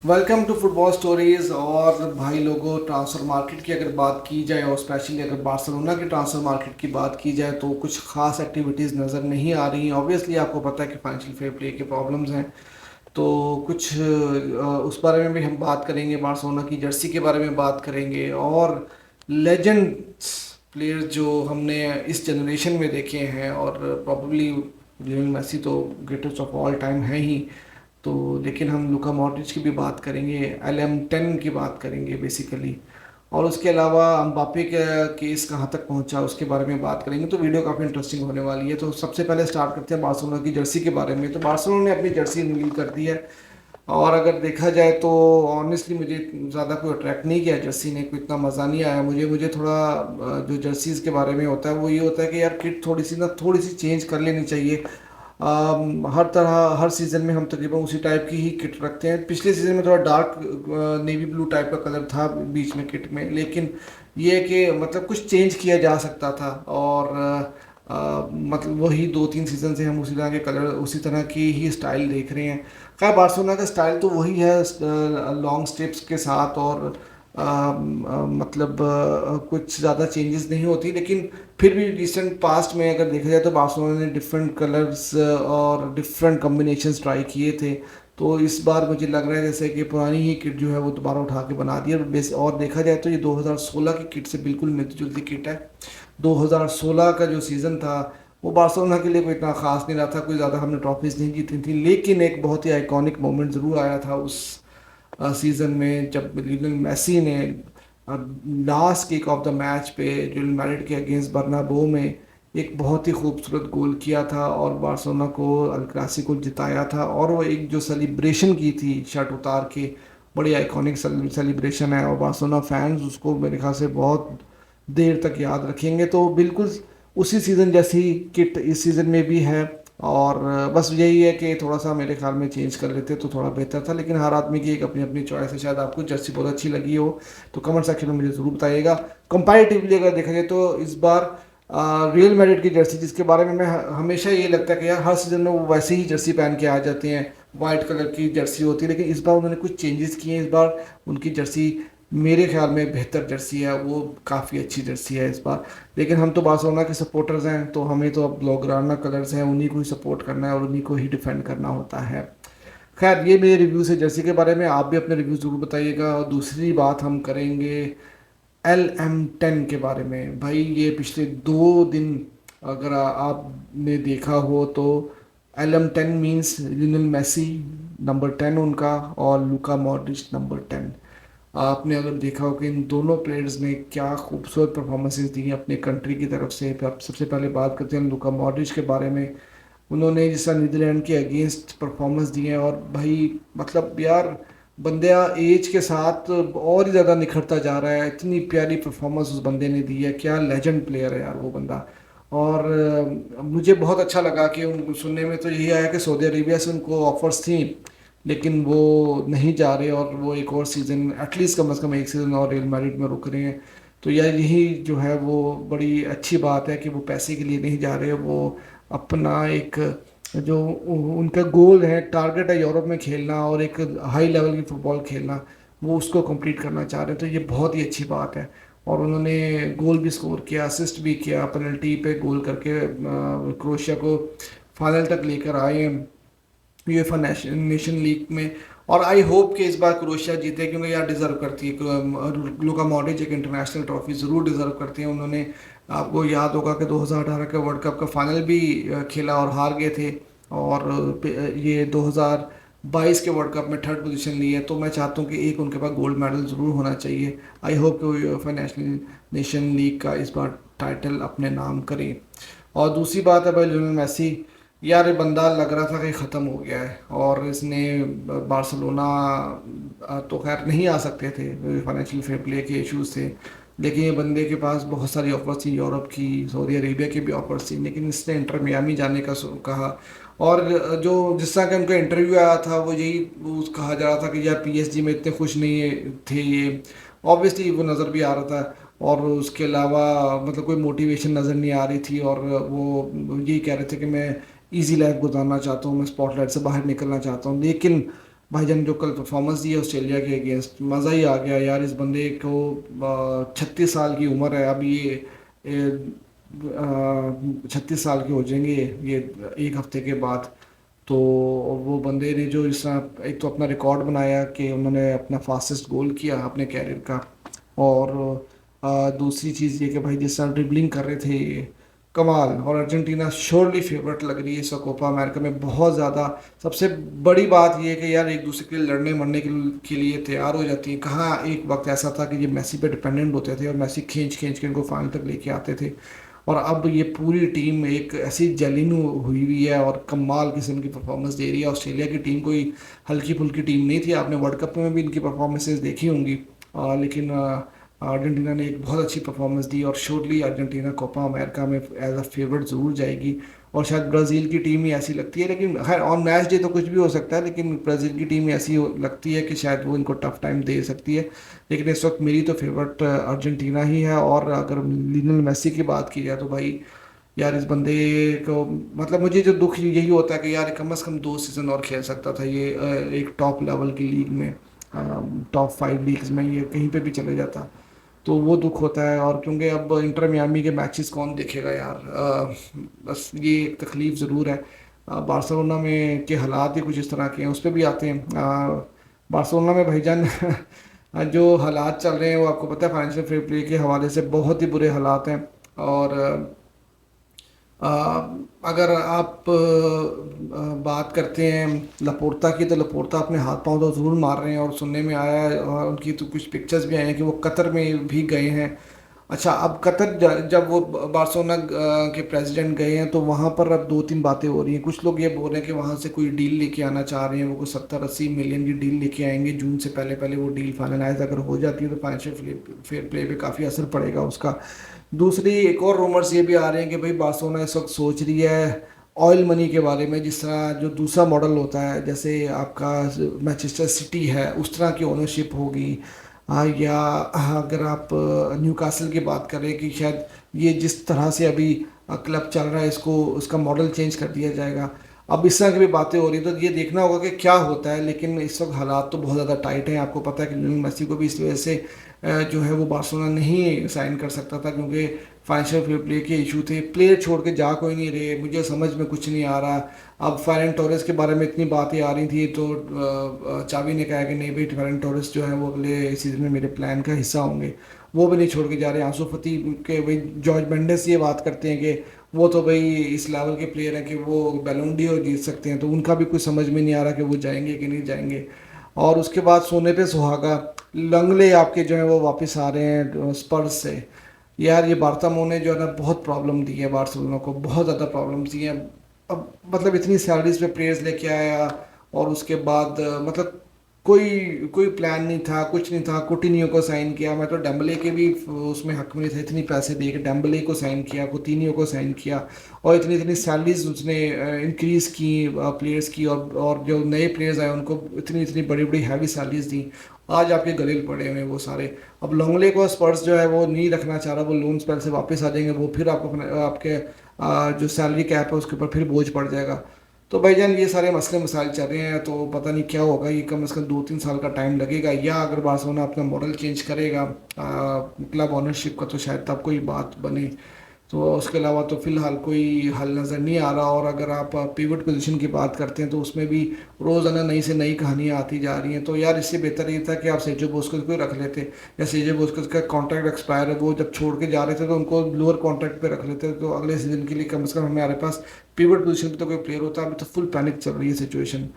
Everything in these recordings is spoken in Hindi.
Welcome to football stories. और भाई लोगों, ट्रांसफ़र मार्केट की अगर बात की जाए और स्पेशली अगर बार्सिलोना की ट्रांसफ़र मार्केट की बात की जाए तो कुछ खास एक्टिविटीज़ नज़र नहीं आ रही। ऑब्वियसली आपको पता है कि फाइनेंशियल फेयर प्ले के प्रॉब्लम्स हैं, तो कुछ उस बारे में भी हम बात करेंगे। बार्सिलोना की जर्सी के बारे में बात करेंगे और लेजेंड्स प्लेयर्स जो हमने इस जनरेशन में देखे हैं, और प्रॉब्ली लियोनेल मेसी तो ग्रेटेस्ट ऑफ ऑल टाइम है ही। तो लेकिन हम लुका मॉड्रिच की भी बात करेंगे, LM10 की बात करेंगे बेसिकली, और उसके अलावा अम्बापे का केस कहाँ तक पहुँचा उसके बारे में बात करेंगे। तो वीडियो काफ़ी इंटरेस्टिंग होने वाली है। तो सबसे पहले स्टार्ट करते हैं बार्सिलोना की जर्सी के बारे में। तो बार्सिलोना ने अपनी जर्सी रिवील कर दी है, और अगर देखा जाए तो ऑनेस्टली मुझे ज़्यादा कोई अट्रैक्ट नहीं किया जर्सी ने, कोई इतना मज़ा नहीं आया मुझे थोड़ा जो जर्सीज़ के बारे में होता है वो ये होता है कि यार किट थोड़ी सी चेंज कर लेनी चाहिए। हर तरह हर सीज़न में हम तकरीबन उसी टाइप की ही किट रखते हैं। पिछले सीज़न में थोड़ा डार्क नेवी ब्लू टाइप का कलर था बीच में किट में, लेकिन ये है कि मतलब कुछ चेंज किया जा सकता था। और मतलब वही 2-3 सीज़न से हम उसी तरह के कलर उसी तरह की ही स्टाइल देख रहे हैं। खैर बार्सिलोना का स्टाइल तो वही है, लॉन्ग स्टेप्स के साथ, और मतलब कुछ ज़्यादा चेंजेस नहीं होती। लेकिन फिर भी रिसेंट पास्ट में अगर देखा जाए तो बार्सिलोना ने डिफरेंट कलर्स और डिफरेंट कॉम्बिनेशंस ट्राई किए थे। तो इस बार मुझे लग रहा है जैसे कि पुरानी ही किट जो है वो दोबारा उठा के बना दी है। और देखा जाए तो ये 2016 की किट से बिल्कुल मिलती जुलती किट है। 2016 का जो सीज़न था वो बार्सिलोना के लिए कोई इतना ख़ास नहीं रहा था, कोई ज़्यादा हमने ट्रॉफीज़ नहीं जीती थी, लेकिन एक बहुत ही आइकॉनिक मोमेंट ज़रूर आया था उस सीज़न में, जब लियोनेल मेसी ने last kick off the match पे रियल मैड्रिड के अगेंस्ट बर्नाब्यू में एक बहुत ही खूबसूरत गोल किया था और बार्सिलोना को अल क्लासिको जिताया था। और वो एक जो सेलिब्रेशन की थी शर्ट उतार के, बड़ी आइकॉनिक सेलिब्रेशन है, और बार्सिलोना फैंस उसको मेरे ख्याल से बहुत देर तक याद रखेंगे। तो बिल्कुल उसी सीज़न जैसी किट इस सीज़न में भी है। और बस यही है कि थोड़ा सा मेरे ख्याल में चेंज कर लेते तो थोड़ा बेहतर था, लेकिन हर आदमी की एक अपनी अपनी चॉइस है। शायद आपको जर्सी बहुत अच्छी लगी हो तो कमेंट सेक्शन में मुझे ज़रूर बताइएगा। कंपैरेटिवली अगर देखा जाए तो इस बार रियल मैड्रिड की जर्सी, जिसके बारे में मैं हमेशा ये लगता है कि यार हर सीज़न में वो वैसे ही जर्सी पहन के आ जाते हैं, वाइट कलर की जर्सी होती है, लेकिन इस बार उन्होंने कुछ चेंजेस किए हैं। इस बार उनकी जर्सी मेरे ख्याल में बेहतर जर्सी है, वो काफ़ी अच्छी जर्सी है इस बार। लेकिन हम तो बार्सिलोना के सपोर्टर्स हैं, तो हमें तो अब ब्लॉगराना कलर्स हैं, उन्हीं को ही सपोर्ट करना है और उन्हीं को ही डिफेंड करना होता है। खैर ये मेरे रिव्यूज़ है जर्सी के बारे में, आप भी अपने रिव्यू ज़रूर बताइएगा। और दूसरी बात हम करेंगे LM10 के बारे में। भाई ये पिछले 2 दिन अगर आपने देखा हो तो LM10 means Lionel Messi number 10 उनका, और लुका मॉड्रिच नंबर 10। आपने अगर देखा हो कि इन दोनों प्लेयर्स ने क्या खूबसूरत परफॉर्मेंसेस दी हैं अपने कंट्री की तरफ से। फिर आप सबसे पहले बात करते हैं लुका मॉड्रिच के बारे में। उन्होंने जिस तरह नीदरलैंड के अगेंस्ट परफॉर्मेंस दी है, और भाई मतलब यार बंदा एज के साथ और ही ज़्यादा निखरता जा रहा है। इतनी प्यारी परफॉर्मेंस उस बंदे ने दी है, क्या लेजेंड प्लेयर है यार वो बंदा। और मुझे बहुत अच्छा लगा कि उन सुनने में तो यही आया कि सऊदी अरेबिया से उनको ऑफर्स थी, लेकिन वो नहीं जा रहे, और वो एक और सीज़न एटलीस्ट कम से कम एक सीज़न और रियल मैड्रिड में रुक रहे हैं। तो यार यही जो है वो बड़ी अच्छी बात है कि वो पैसे के लिए नहीं जा रहे, वो अपना एक जो उनका गोल है, टारगेट है यूरोप में खेलना और एक हाई लेवल की फ़ुटबॉल खेलना, वो उसको कंप्लीट करना चाह रहे हैं। तो ये बहुत ही अच्छी बात है। और उन्होंने गोल भी स्कोर किया, असिस्ट भी किया, पेनल्टी पे गोल करके क्रोएशिया को फाइनल तक लेकर आए हैं यूएफए नेशन लीग में। और आई होप कि इस बार क्रोएशिया जीते, क्योंकि यार डिज़र्व करती है। लुका मॉड्रिच एक इंटरनेशनल ट्रॉफी ज़रूर डिज़र्व करते हैं। उन्होंने, आपको याद होगा कि 2018 के वर्ल्ड कप का फाइनल भी खेला और हार गए थे, और ये 2022 के वर्ल्ड कप में थर्ड पोजीशन ली है। तो मैं चाहता हूँ कि एक उनके पास गोल्ड मेडल ज़रूर होना चाहिए। आई होप कि वो यूएफए नेशन लीग का इस बार टाइटल अपने नाम करें। और दूसरी बात है भाई लियोनेल मेसी, यार ये बंदा लग रहा था कि ख़त्म हो गया है, और इसने बार्सिलोना तो खैर नहीं आ सकते थे, फाइनेंशियल फेयर प्ले के इश्यूज थे, लेकिन ये बंदे के पास बहुत सारी ऑफर्स थी, यूरोप की, सऊदी अरेबिया की भी ऑफर्स थी, लेकिन इसने इंटर मियामी जाने का कहा। और जो जिस तरह का उनका इंटरव्यू आया था वो यही वो कहा जा रहा था कि यार PSG में इतने खुश नहीं थे ये, ऑब्वियसली वो नज़र भी आ रहा था। और उसके अलावा मतलब कोई मोटिवेशन नज़र नहीं आ रही थी, और वो यही कह रहे थे कि मैं इजी लाइफ गुजारना चाहता हूँ, मैं स्पॉटलाइट से बाहर निकलना चाहता हूँ। लेकिन भाईजान जो कल परफॉर्मेंस दी है ऑस्ट्रेलिया के अगेंस्ट, मज़ा ही आ गया यार। इस बंदे को 36 साल की उम्र है अब, ये 36 साल के हो जाएंगे ये एक हफ्ते के बाद। तो वो बंदे ने जो इस तरह एक तो अपना रिकॉर्ड बनाया कि उन्होंने अपना फास्टेस्ट गोल किया अपने कैरियर का, और दूसरी चीज़ ये कि भाई जिस तरह ड्रिबलिंग कर रहे थे ये कमाल। और अर्जेंटीना श्योरली फेवरेट लग रही है इस कोपा अमेरिका में बहुत ज़्यादा। सबसे बड़ी बात ये है कि यार एक दूसरे के लिए लड़ने मरने के लिए तैयार हो जाती है। कहाँ एक वक्त ऐसा था कि ये मैसी पे डिपेंडेंट होते थे और मैसी खींच खींच के इनको फाइनल तक लेके आते थे, और अब ये पूरी टीम एक ऐसी जेलिन हुई हुई है और कमाल किस्म की परफॉर्मेंस दे रही है। ऑस्ट्रेलिया की टीम कोई हल्की फुल्की टीम नहीं थी, आपने वर्ल्ड कप में भी इनकी परफॉर्मेंसेज देखी होंगी। लेकिन अर्जेंटीना ने एक बहुत अच्छी परफॉर्मेंस दी, और श्योरली अर्जेंटीना कोपा अमेरिका में एज अ फेवरेट ज़रूर जाएगी। और शायद ब्राज़ील की टीम ही ऐसी लगती है, लेकिन खैर ऑन मैच डे तो कुछ भी हो सकता है, लेकिन ब्राज़ील की टीम ऐसी लगती है कि शायद वो इनको टफ टाइम दे सकती है। लेकिन इस वक्त मेरी तो फेवरेट अर्जेंटीना ही है। और अगर लियोनेल मेसी की बात की जाए तो भाई यार इस बंदे को, मतलब मुझे जो दुख यही होता है कि यार कम से कम 2 सीज़न और खेल सकता था ये एक टॉप लेवल की लीग में, टॉप 5 लीग्स में ये कहीं पे भी चले जाता। तो वो दुख होता है। और क्योंकि अब इंटर मियामी के मैचेस कौन देखेगा यार, बस ये एक तकलीफ ज़रूर है। बार्सिलोना में के हालात ही कुछ इस तरह के हैं, उस पर भी आते हैं। बार्सिलोना में भाईजान जो हालात चल रहे हैं वो आपको पता है, फाइनेंशियल फेयर प्ले के हवाले से बहुत ही बुरे हालात हैं। और अ, अगर आप बात करते हैं लपोर्ता की, तो लपोर्ता अपने हाथ पांव तो ज़रूर मार रहे हैं, और सुनने में आया है और उनकी तो कुछ पिक्चर्स भी आए हैं कि वो कतर में भी गए हैं। अच्छा, अब कतर जब वो बार्सिलोना के प्रेसिडेंट गए हैं तो वहाँ पर अब दो तीन बातें हो रही हैं। कुछ लोग ये बोल रहे हैं कि वहाँ से कोई डील लेके आना चाह रहे हैं, वो कुछ 70-80 मिलियन की डील लेके आएंगे जून से पहले पहले। वो डील फाइनलाइज अगर हो जाती है तो फाइनेंशियल फेयर प्ले पे काफ़ी असर पड़ेगा उसका। दूसरी एक और रूमर्स ये भी आ रहे हैं कि भाई बार्सिलोना इस वक्त सोच रही है ऑयल मनी के बारे में, जिस तरह जो दूसरा मॉडल होता है जैसे आपका मैनचेस्टर सिटी है उस तरह की ओनरशिप होगी। या अगर आप न्यूकासल की बात करें कि शायद ये जिस तरह से अभी क्लब चल रहा है इसको उसका मॉडल चेंज कर दिया जाएगा। अब इस तरह की भी बातें हो रही हैं, तो ये देखना होगा कि क्या होता है। लेकिन इस वक्त हालात तो बहुत ज़्यादा टाइट हैं। आपको पता है कि लियोनेल मेसी को भी इस वजह से जो है वो बार्सिलोना नहीं साइन कर सकता था, क्योंकि फाइनेंशियल फेयर प्ले के इशू थे। प्लेयर छोड़ के जा कोई नहीं रहे, मुझे समझ में कुछ नहीं आ रहा। अब फेरन टोरेस के बारे में इतनी बातें आ रही थी तो चावी ने कहा कि नहीं भाई फेरन टोरेस जो है वो अगले सीज़न में मेरे प्लान का हिस्सा होंगे, वो भी नहीं छोड़ के जा रहे। आंसू फती के भाई जॉर्ज मेंडेस ये बात करते हैं कि वो तो भाई इस लेवल के प्लेयर हैं कि वो बैलोन डी'ओर जीत सकते हैं, तो उनका भी कुछ समझ में नहीं आ रहा कि वो जाएंगे कि नहीं जाएंगे। और उसके बाद सोने पे सुहागा लंगले आपके जो है वो वापस आ रहे हैं स्पर्स से। यार ये बार्सामो ने जो है ना बहुत प्रॉब्लम दी है बार्सिलोना को, बहुत ज़्यादा प्रॉब्लम दी है। अब मतलब इतनी सैलरीज पे प्लेयर्स लेके आया, और उसके बाद मतलब कोई कोई प्लान नहीं था, कुछ नहीं था। कुटिन्हो को साइन किया, मैं तो डेम्बले के भी उसमें हक में नहीं था, इतनी पैसे दे के डेम्बले को साइन किया, कुटिन्हो को साइन किया, और इतनी इतनी सैलरीज उसने इंक्रीज की प्लेयर्स की। और जो नए प्लेयर्स आए उनको इतनी इतनी बड़ी बड़ी हैवी सैलरीज दी। आज आपके गले पड़े हुए हैं वो सारे। अब लॉन्गले को स्पर्स जो है वो नहीं रखना चाह रहा, वो लोन स्पेल से वापस आ जाएंगे, वो फिर आपको आपके जो सैलरी कैप है उसके ऊपर फिर बोझ पड़ जाएगा। तो भाईजान ये सारे मसले मसाइल चल रहे हैं, तो पता नहीं क्या होगा। ये कम से कम 2-3 साल का टाइम लगेगा, या अगर बार्सिलोना अपना मॉडल चेंज करेगा क्लब ओनरशिप का तो शायद तब कोई बात बने। तो उसके अलावा तो फिलहाल कोई हल नज़र नहीं आ रहा। और अगर आप पिवट पोजीशन की बात करते हैं तो उसमें भी रोज़ाना नई से नई कहानियाँ आती जा रही हैं। तो यार इससे बेहतर ये था कि आप सेजो बोस्कस को ही रख लेते, या सेजो बोस्कस का कॉन्ट्रैक्ट एक्सपायर है, वो जब छोड़ के जा रहे थे तो उनको लोअर कॉन्ट्रैक्ट पे रख लेते, तो अगले सीजन के लिए कम से कम हमारे पास पिवट पोजीशन पे तो कोई प्लेयर होता। अभी तो फुल पैनिक चल रही है सिचुएशन।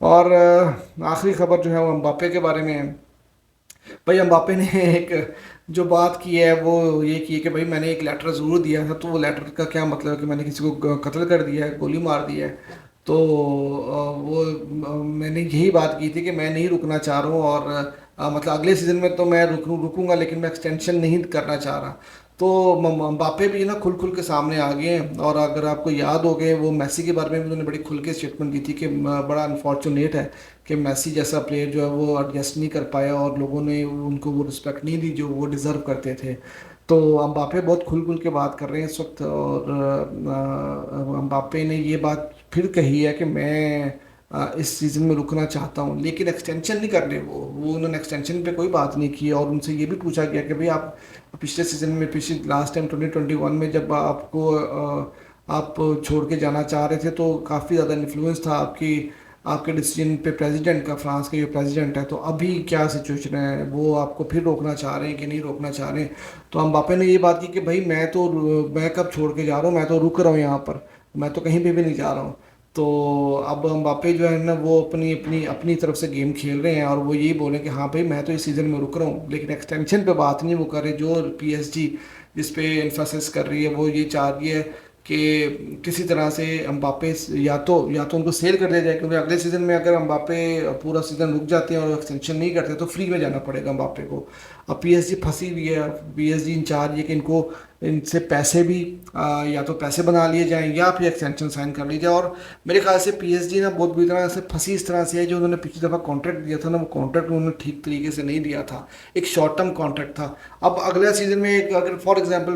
और आखिरी खबर जो है वो एम्बाप्पे के बारे में है। भाई एम्बाप्पे ने एक जो बात की है वो ये की है कि भाई मैंने एक लेटर ज़रूर दिया था, तो वो लेटर का क्या मतलब है कि मैंने किसी को कत्ल कर दिया है, गोली मार दी है। तो वो मैंने यही बात की थी कि मैं नहीं रुकना चाह रहा हूँ, और मतलब अगले सीज़न में तो मैं रुकूंगा, लेकिन मैं एक्सटेंशन नहीं करना चाह रहा। तो मबाप्पे भी ना खुल खुल के सामने आ गए हैं। और अगर आपको याद हो गए, वो मैसी के बारे में भी उन्होंने बड़ी खुल के स्टेटमेंट दी थी कि बड़ा अनफॉर्चुनेट है कि मैसी जैसा प्लेयर जो है वो एडजस्ट नहीं कर पाया, और लोगों ने उनको वो रिस्पेक्ट नहीं दी जो वो डिज़र्व करते थे। तो एम्बाप्पे बहुत खुल खुल के बात कर रहे हैं इस वक्त। और एम्बाप्पे ने ये बात फिर कही है कि मैं इस सीज़न में रुकना चाहता हूँ, लेकिन एक्सटेंशन नहीं कर रहे वो उन्होंने एक्सटेंशन पे कोई बात नहीं की। और उनसे ये भी पूछा गया कि भाई आप पिछले सीज़न में, पिछले लास्ट टाइम 2021 में जब आपको आप छोड़ के जाना चाह रहे थे तो काफ़ी ज़्यादा इन्फ्लुएंस था आपके डिसीजन पे प्रेसिडेंट का, फ्रांस के जो प्रेसिडेंट है। तो अभी क्या सिचुएशन है, वो आपको फिर रोकना चाह रहे हैं कि नहीं रोकना चाह रहे हैं? तो एम्बाप्पे ने ये बात की कि भाई मैं कब छोड़ के जा रहा हूँ, मैं तो रुक रहा हूँ यहाँ पर, मैं तो कहीं पे भी नहीं जा रहा हूँ। तो अब एम्बाप्पे जो है ना वो अपनी अपनी अपनी तरफ से गेम खेल रहे हैं और वो यही बोले कि हाँ भाई मैं तो इस सीज़न में रुक रहा हूँ, लेकिन एक्सटेंशन पे बात नहीं वो कर रहे। जो पीएसजी जिस पे एम्फेसिस कर रही है वो ये चाह रही है कि किसी तरह से एम्बाप्पे या तो उनको सेल कर दिया जाए, क्योंकि अगले सीज़न में अगर एम्बाप्पे पूरा सीज़न रुक जाते हैं और एक्सटेंशन नहीं करते तो फ्री में जाना पड़ेगा एम्बाप्पे को। अब पीएसजी फंसी हुई है, पीएसजी इंचार्ज ये कि इनको इनसे पैसे भी या तो पैसे बना लिए जाएं या फिर एक्सटेंशन साइन कर ली जाए। और मेरे ख्याल से पीएसजी ना बहुत बुरी तरह से फंसी इस तरह से है, जो उन्होंने पिछली दफ़ा कॉन्ट्रैक्ट दिया था ना वो कॉन्ट्रैक्ट उन्होंने ठीक तरीके से नहीं दिया था, एक शॉर्ट टर्म कॉन्ट्रैक्ट था। अब अगले सीजन में एक अगर फॉर एग्जांपल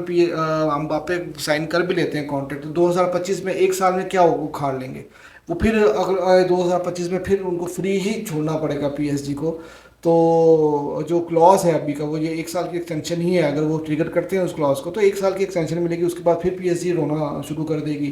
एम्बाप्पे साइन कर भी लेते हैं कॉन्ट्रैक्ट, तो 2025 में एक साल में क्या वो उखाड़ लेंगे वो, फिर अगर 2025 में फिर उनको फ्री ही छोड़ना पड़ेगा पीएसजी को। तो जो क्लॉज है अभी का वो ये एक साल की एक्सटेंशन ही है, अगर वो ट्रिगर करते हैं उस क्लॉज को तो एक साल की एक्सटेंशन मिलेगी, उसके बाद फिर पीएसजी रोना शुरू कर देगी।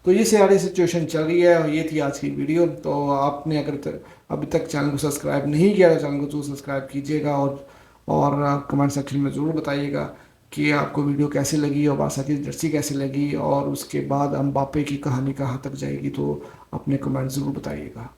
तो ये सारी सिचुएशन चल रही है और ये थी आज की वीडियो। तो आपने अगर अभी तक चैनल को सब्सक्राइब नहीं किया तो चैनल को जरूर सब्सक्राइब कीजिएगा और कमेंट सेक्शन में ज़रूर बताइएगा कि आपको वीडियो कैसी लगी और बारसा की जर्सी कैसी लगी, और उसके बाद एम्बाप्पे की कहानी कहाँ तक जाएगी, तो अपने कमेंट ज़रूर बताइएगा।